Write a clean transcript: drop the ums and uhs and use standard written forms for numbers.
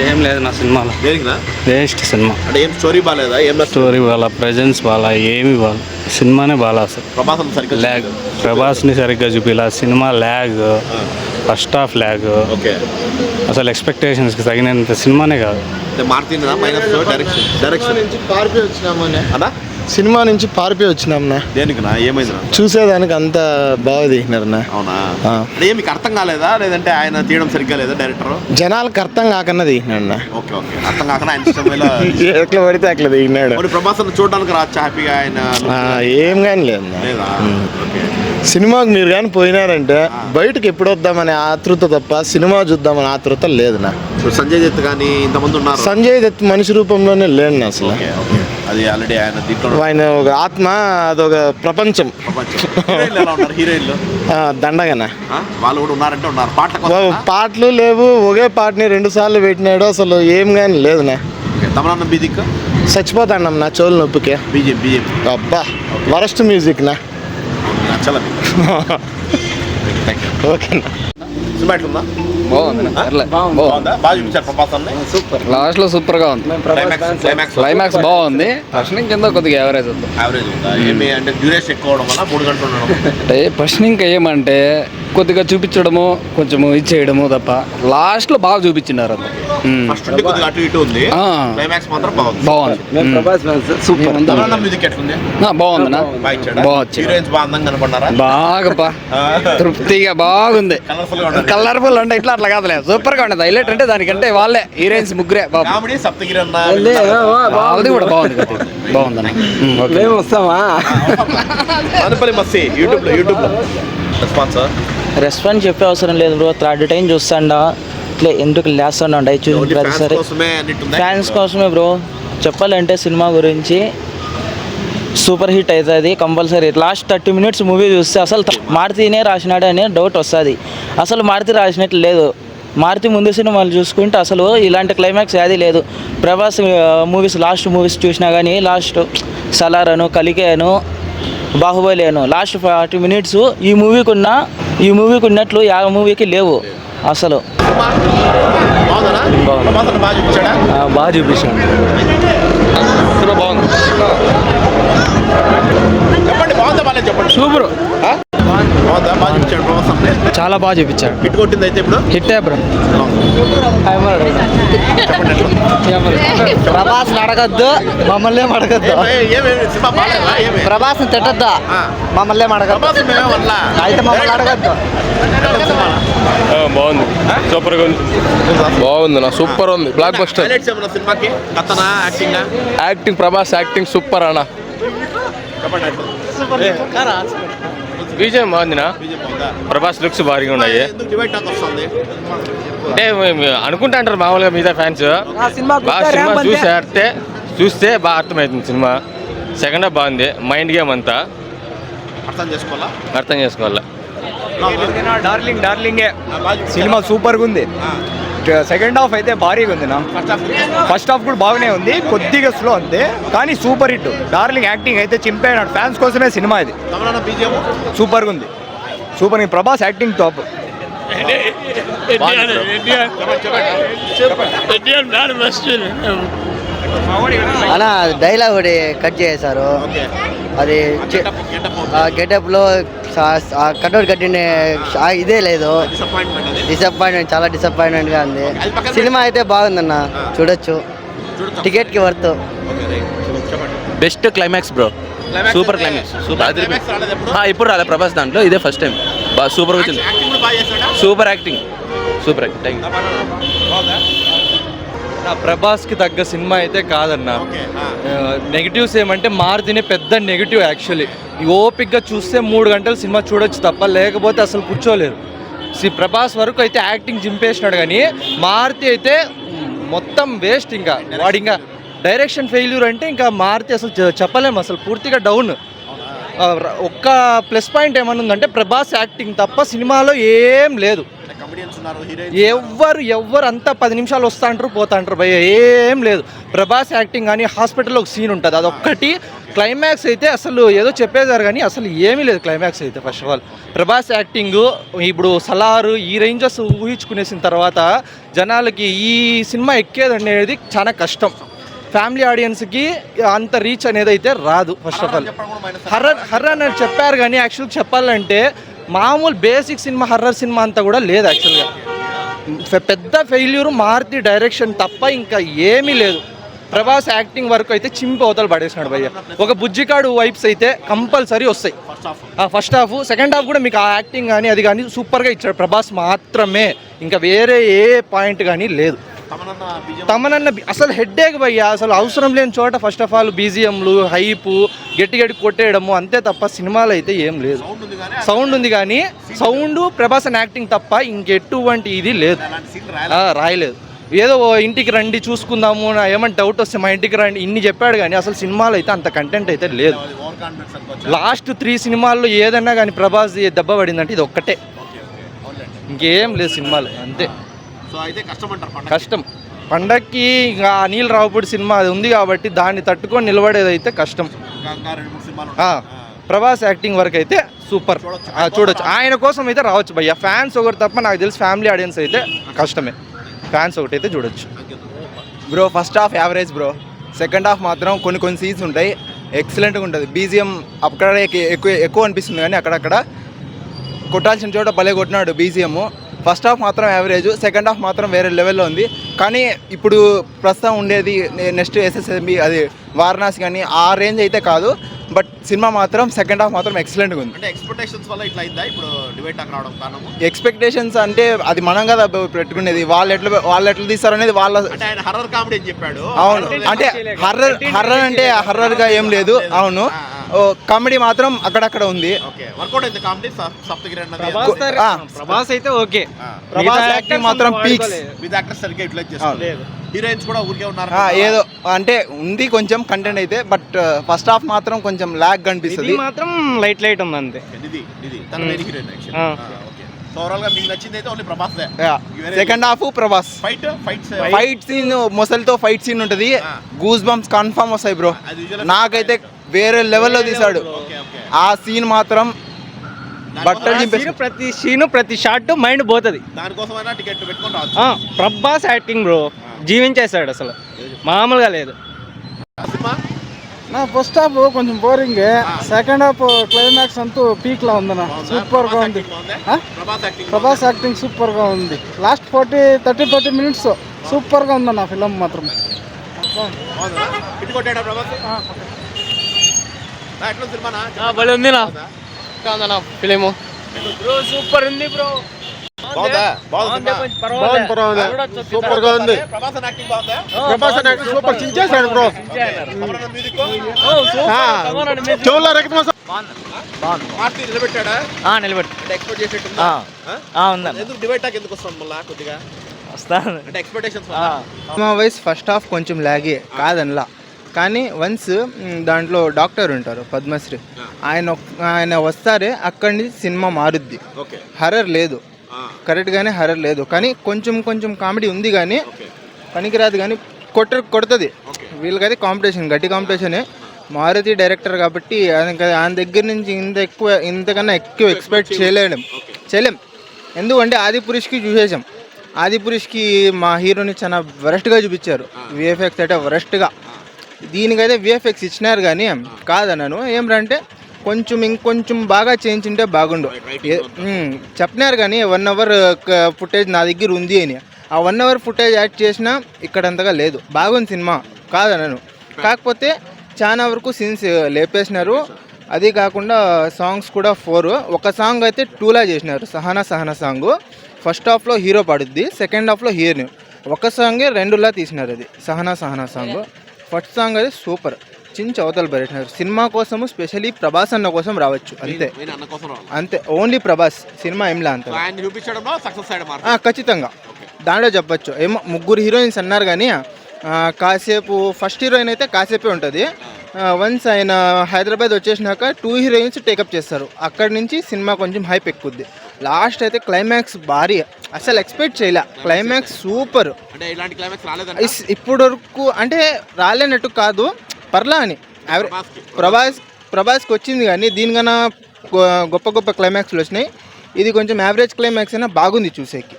ఏం లేదు నా సినిమాలో. దేనికినా వేస్ట్ సినిమా. అంటే ఏం స్టోరీ బాగాలేదా? ఏం స్టోరీ బాగా, ప్రెజెన్స్ బాగా, ఏమి బాగా, సినిమానే బాగా అసలు. ప్రభాసం సరిగ్గా ల్యాగ్, ప్రభాస్ని సరిగ్గా చూపిలా సినిమా. Lag, first half lag, okay. అసలు ఎక్స్పెక్టేషన్స్కి తగినంత సినిమానే కాదు. అంటే మారుతుందా మైనస్ డైరెక్షన్ నుంచి పారిపోయి వచ్చినామనే అదా? సినిమా నుంచి పారిపోయి వచ్చినాంనా. దేనికినా ఏమైంది? చూసేదానికి అంత బాగా తీసినారనా. అవునా? అంటే మీకు అర్థం కాలేదా, లేదంటే ఆయన తీయడం సరిగ్గా లేదా డైరెక్టర్? జనాలకు అర్థం కాకన్నా తీసినాడు. ఓకే ఓకే, అర్థం కాకుండా ఆయన ఇష్టం ఎట్లా పడితే అట్లా తీసినాడు. మరి ప్రభాస్ చూడడానికి రావచ్చు హ్యాపీగా ఆయన ఏం కానీ లేదు లేదా? ఓకే. సినిమాకి మీరు కానీ పోయినారంటే బయటకు ఎప్పుడు వద్దామనే ఆతృత తప్ప సినిమా చూద్దామనే ఆతృత లేదునా. ఇప్పుడు సంజయ్ దత్ కానీ ఇంతమంది ఉన్నారు. సంజయ్ దత్ మనిషి రూపంలోనే లేడు అసలు. అది ఆల్రెడీ ఆయన దీంట్లో ఆయన ఒక ఆత్మ, అదొక ప్రపంచం. హీరోయిన్లు దండగనా వాళ్ళు కూడా ఉన్నారంటే ఉన్నారు. పాటలు లేవు, ఒకే పాటని 2 సార్లు పెట్టినాడు. అసలు ఏం కానీ లేదునా. తమన్నా బీదిక్ చచ్చిపోతాండం నా చెవులు నొప్పికే. బీజేపీ అబ్బా వరస్ట్ మ్యూజిక్ నా. ఓకేనా. సూపర్, లాస్ట్ లో సూపర్ గా ఉంది. క్లైమాక్స్ బాగుంది. ఫస్ట్నింగ్ కింద కొద్దిగా యావరేజ్ ఉంది. అంటే డ్యూరేషన్ ఎక్కువ అవడం వల్ల 3 గంటలు ఉండడం. అంటే ఫస్ట్నింగ్ ఏమంటే కొద్దిగా చూపించడము, కొంచెము ఇచ్చేయడము తప్ప లాస్ట్ లో బాగా చూపించినారు. అటు ఇటు ఉంది. క్లైమాక్స్ మాత్రం బాగుంది. బాగుంది, బాగా తృప్తిగా బాగుంది. కలర్ఫుల్ అంటే ఇట్లా అట్లా కాదులేదు, సూపర్ గా ఉండదు. హైలైట్ అంటే దానికంటే వాళ్ళే హీరోయిన్స్ ముగ్గురే. వాళ్ళది కూడా బాగుంది, బాగుందన్న. మేము వస్తామా? యూట్యూబ్ రెస్పాన్స్ చెప్పే అవసరం లేదు బ్రో. థర్డ్ టైం చూస్తాండా ఇట్లా ఎందుకు లేస్తాడా చూసిన ప్రతిసారి ఫ్యాన్స్ కోసమే బ్రో. చెప్పాలంటే సినిమా గురించి సూపర్ హిట్ అవుతుంది కంపల్సరీ. లాస్ట్ 30 మినిట్స్ మూవీ చూస్తే అసలు మారుతినే రాసినాడు అనే డౌట్ వస్తుంది. అసలు మారుతి రాసినట్లు లేదు. మారుతి ముందు సినిమాలు చూసుకుంటే అసలు ఇలాంటి క్లైమాక్స్ ఏది లేదు. ప్రభాస్ మూవీస్ లాస్ట్ మూవీస్ చూసినా కానీ లాస్ట్ సలార్ అను, కలికే అను, బాహుబలి అను లాస్ట్ 40 మినిట్స్ ఈ మూవీకి ఉన్నట్లు యా మూవీకి లేవు అసలు. బాగా చూపించాడు. బాగుంది, సూపర్, చాలా బాగా చూపించాడు. హిట్ కొట్టింది అయితే ఇప్పుడు. Hit bro. ప్రభాస్ అడగద్దు, మమ్మల్ని అడగద్దు. ప్రభాస్ తిట్టద్దు, మమ్మల్ని అడగద్దు. అయితే మమ్మల్ని అడగద్దు. బాగుంది, సూపర్ గా ఉంది. బాగుంది నా, సూపర్ ఉంది. Block buster. Acting Prabhas acting super అన్న. బీజేపీ బాగుందినా. ప్రభాస్ లుక్స్ భారీగా ఉన్నాయి. అంటే అనుకుంటా అంటారు మామూలుగా మిగతా ఫ్యాన్స్. బాగా సినిమా చూస్తే బాగా అర్థమవుతుంది సినిమా. సెకండ్ హాఫ్ బాగుంది, మైండ్ గేమ్ అంతా అర్థం చేసుకోవాలా. డార్లింగే సినిమా సూపర్గా ఉంది. సెకండ్ హాఫ్ అయితే భారీగా ఉంది నా. ఫస్ట్ హాఫ్ కూడా బాగానే ఉంది, కొద్దిగా స్లో ఉంది కానీ సూపర్ హిట్. డార్లింగ్ యాక్టింగ్ అయితే చింపేనాడు. ఫ్యాన్స్ కోసమే సినిమా ఇది. సూపర్గా ఉంది, సూపర్. Prabhas acting top. అలా డైలాగ్ ఒకటి కట్ చేశారు. అది గెటప్లో కట్అవుట్ కట్టిన ఇదే లేదు. డిసప్పాయింట్మెంట్, చాలా డిసప్పాయింట్మెంట్గా ఉంది. సినిమా అయితే బాగుందన్న, చూడొచ్చు. టికెట్కి worth. Best climax bro, super climax. ఇప్పుడు రాలే ప్రభాస్ దాంట్లో, ఇదే ఫస్ట్ టైం. బాగా సూపర్ వచ్చింది, సూపర్ యాక్టింగ్, సూపర్ యాక్టింగ్. ప్రభాస్కి తగ్గ సినిమా అయితే కాదన్న. నెగిటివ్స్ ఏమంటే మారుతినే పెద్ద నెగిటివ్ యాక్చువల్లీ. ఓపిక్గా చూస్తే 3 గంటలు సినిమా చూడొచ్చు తప్ప, లేకపోతే అసలు కూర్చోలేరు. ప్రభాస్ వరకు అయితే యాక్టింగ్ చింపేసినాడు కానీ మారుతి అయితే మొత్తం వేస్ట్. ఇంకా వాడు ఇంకా డైరెక్షన్ ఫెయిల్యూర్ అంటే ఇంకా మారుతి అసలు చెప్పలేము, అసలు పూర్తిగా డౌన్. ఒక్క ప్లస్ పాయింట్ ఏమన్నా ఉందంటే ప్రభాస్ యాక్టింగ్ తప్ప సినిమాలో ఏం లేదు. ఎవ్వరు అంతా 10 నిమిషాలు వస్తా అంటారు పోతా అంటారు భయ్య, ఏం లేదు. ప్రభాస్ యాక్టింగ్ కానీ హాస్పిటల్లో ఒక సీన్ ఉంటుంది, అదొక్కటి క్లైమాక్స్ అయితే అసలు ఏదో చెప్పేశారు కానీ అసలు ఏమీ లేదు క్లైమాక్స్ అయితే. First of all Prabhas acting ఇప్పుడు సలారు ఈ రేంజెస్ ఊహించుకునేసిన తర్వాత జనాలకి ఈ సినిమా ఎక్కేది అనేది చాలా కష్టం. ఫ్యామిలీ ఆడియన్స్కి అంత రీచ్ అనేది అయితే రాదు. ఫస్ట్ ఆఫ్ ఆల్ హర్రర్ అని చెప్పారు కానీ యాక్చువల్గా చెప్పాలంటే మామూలు బేసిక్ సినిమా హర్రర్ సినిమా అంతా కూడా లేదు యాక్చువల్గా. పెద్ద ఫెయిల్యూర్ మారుతి డైరెక్షన్ తప్ప ఇంకా ఏమీ లేదు. ప్రభాస్ యాక్టింగ్ వరకు అయితే చింపి అవతలు పడేసినాడు భయ్య. ఒక బుజ్జికాడు వైబ్స్ అయితే కంపల్సరీ వస్తాయి. ఫస్ట్ హాఫ్ సెకండ్ హాఫ్ కూడా మీకు ఆ యాక్టింగ్ కానీ అది కానీ సూపర్గా ఇచ్చాడు ప్రభాస్ మాత్రమే, ఇంకా వేరే ఏ పాయింట్ కానీ లేదు. తమనన్న అసలు హెడ్ఏక్ భయ్య, అసలు అవసరం లేని చోట ఫస్ట్ ఆఫ్ ఆల్ బీజిఎంలు హైపు గట్టి కొట్టేయడము అంతే తప్ప సినిమాలు అయితే ఏం లేదు. సౌండ్ ఉంది కానీ సౌండ్ ప్రభాస్ యాక్టింగ్ తప్ప ఇంకెటువంటి ఇది లేదు, రాయలేదు. ఏదో ఇంటికి రండి చూసుకుందాము ఏమైనా డౌట్ వస్తే మా ఇంటికి రండి ఇన్ని చెప్పాడు కానీ అసలు సినిమాలు అయితే అంత కంటెంట్ అయితే లేదు. లాస్ట్ 3 సినిమాల్లో ఏదన్నా కానీ ప్రభాస్ దెబ్బ పడిందంటే ఇది ఒక్కటే, ఇంకేం లేదు సినిమాలు అంతే. కష్టం పండక్కి ఇంకా అనిల్ రావుపూడి సినిమా అది ఉంది కాబట్టి దాన్ని తట్టుకొని నిలబడేది అయితే కష్టం. ప్రభాస్ యాక్టింగ్ వరకు అయితే సూపర్ చూడొచ్చు. ఆయన కోసం అయితే రావచ్చు భయ్య. ఫ్యాన్స్ ఒకటి తప్ప నాకు తెలిసి ఫ్యామిలీ ఆడియన్స్ అయితే కష్టమే. ఫ్యాన్స్ ఒకటి అయితే చూడొచ్చు. Bro first half average bro, second half మాత్రం కొన్ని సీన్స్ ఉంటాయి ఎక్సలెంట్గా ఉంటుంది. బీజిఎం అక్కడ ఎక్కువ అనిపిస్తుంది కానీ అక్కడక్కడ కొట్టాల్సిన చోట భలే కొట్టినాడు బీజిఎం. ఫస్ట్ హాఫ్ మాత్రం యావరేజ్, సెకండ్ హాఫ్ మాత్రం వేరే లెవెల్లో ఉంది. కానీ ఇప్పుడు ప్రస్తుతం ఉండేది నెక్స్ట్ ఎస్ఎస్ఎంబి అది వారణాసి కానీ ఆ రేంజ్ అయితే కాదు. బట్ సినిమా మాత్రం సెకండ్ హాఫ్ మాత్రం ఎక్సలెంట్గా ఉంది. ఎక్స్పెక్టేషన్స్ అంటే అది మనం కదా పెట్టుకునేది, వాళ్ళు ఎట్లా తీస్తారనేది వాళ్ళ. అవును అంటే హర్రర్ అంటే హర్రర్గా ఏం లేదు. అవును కామెడీ మాత్రం అక్కడక్కడ ఉంది. ప్రభాస్ అయితే ఓకే, ప్రభాస్ యాక్టింగ్ మాత్రం పీక్స్. ఏదో అంటే ఉంది కొంచెం కంటెంట్ అయితే, బట్ ఫస్ట్ హాఫ్ మాత్రం కొంచెం ల్యాగ్ కనిపిస్తుంది. మాత్రం లైట్ ఉంది అంతే. Second half Prabhas fight scene, మొసలితో ఫైట్ సీన్ ఉంటుంది, గూస్ బంప్స్ కన్ఫర్మ్ వస్తాయి బ్రో. నాకైతే వేరే లెవెల్లో తీసాడు ఆ సీన్ మాత్రం. బట్టలు చింపేసి ప్రతి సీను ప్రతి షాట్ మైండ్ పోతుంది. ప్రభాస్ యాక్టింగ్ బ్రో జీవించేశాడు, అసలు మామూలుగా లేదు. నా ఫస్ట్ హాఫ్ కొంచెం బోరింగ్, సెకండ్ హాఫ్ క్లైమాక్స్ అంతా పీక్ లా ఉంది. సూపర్ గా ఉంది. ప్రభాస్ యాక్టింగ్ సూపర్ గా ఉంది. లాస్ట్ 30 మినిట్స్ సూపర్ గా ఉందన్న ఫిలం మాత్రం. ఫిలిం సూపర్ ఉంది బ్రో. సూపర్ గా ఉంది. ప్రభాస్ యాక్టింగ్ సూపర్ చించేశాడు బ్రో. వైస్ ఫస్ట్ హాఫ్ కొంచెం లాగే కాదనలా, కానీ వన్స్ దాంట్లో డాక్టర్ ఉంటారు పద్మశ్రీ, ఆయన వస్తారే అక్కడి నుంచి సినిమా మారుద్ది. హర్రర్ లేదు, కరెక్ట్గానే హర్రర్ లేదు, కానీ కొంచెం కామెడీ ఉంది కానీ పనికిరాదు. కానీ కొడుతుంది వీళ్ళకైతే కాంపిటీషన్, గట్టి కాంపిటీషనే. మారుతి డైరెక్టర్ కాబట్టి ఆయన దగ్గర నుంచి ఇంతకన్నా ఎక్కువ ఎక్స్పెక్ట్ చేయలేం. ఎందుకంటే ఆదిపురుష్కి చూసేసాం. ఆదిపురుష్కి మా హీరోని చాలా వరస్ట్గా చూపించారు, విఎఫ్ఎక్స్ అయితే వరస్ట్గా. దీనికైతే విఎఫ్ఎక్స్ ఇచ్చినారు కానీ కాదన్నాను. ఏమిటంటే ఇంకొంచెం బాగా చేయించుంటే బాగుండు. చెప్పినారు కానీ 1 అవర్ ఫుటేజ్ నా దగ్గర ఉంది అని. ఆ 1 అవర్ ఫుటేజ్ యాడ్ చేసినా ఇక్కడంతగా లేదు. బాగుంది సినిమా కాదన్నాను, కాకపోతే చాలా వరకు సీన్స్ లేపేసినారు. అది కాకుండా సాంగ్స్ కూడా 4, ఒక సాంగ్ అయితే 2లా చేసినారు. సహనా సాంగ్ ఫస్ట్ హాఫ్లో హీరో పాడుద్ది, సెకండ్ హాఫ్లో హీరోని. ఒక సాంగే 2లా తీసినారు. అది సహనా సాంగ్. ఫస్ట్ సాంగ్ అది సూపర్, చించి అవతలు పెట్టినారు. సినిమా కోసము స్పెషల్లీ ప్రభాస్ అన్న కోసం రావచ్చు అంతే. ఓన్లీ ప్రభాస్ సినిమా ఏంలా అంత ఖచ్చితంగా దాంట్లో చెప్పచ్చు. ఏమో 3 హీరోయిన్స్ అన్నారు కానీ కాసేపు ఫస్ట్ హీరోయిన్ అయితే కాసేపే ఉంటుంది. వన్స్ ఆయన హైదరాబాద్ వచ్చేసినాక 2 హీరోయిన్స్ టేకప్ చేస్తారు. అక్కడి నుంచి సినిమా కొంచెం హైప్ ఎక్కుద్ది. లాస్ట్ అయితే క్లైమాక్స్ భారీ, అసలు ఎక్స్పెక్ట్ చేయలే. Climax super. ఇప్పుడు వరకు అంటే రాలేనట్టు కాదు, పర్లా అని ప్రభాస్కి వచ్చింది కానీ దీనికన్నా గొప్ప గొప్ప క్లైమాక్స్లు వచ్చినాయి. ఇది కొంచెం యావరేజ్ క్లైమాక్స్ అయినా బాగుంది చూసేకి.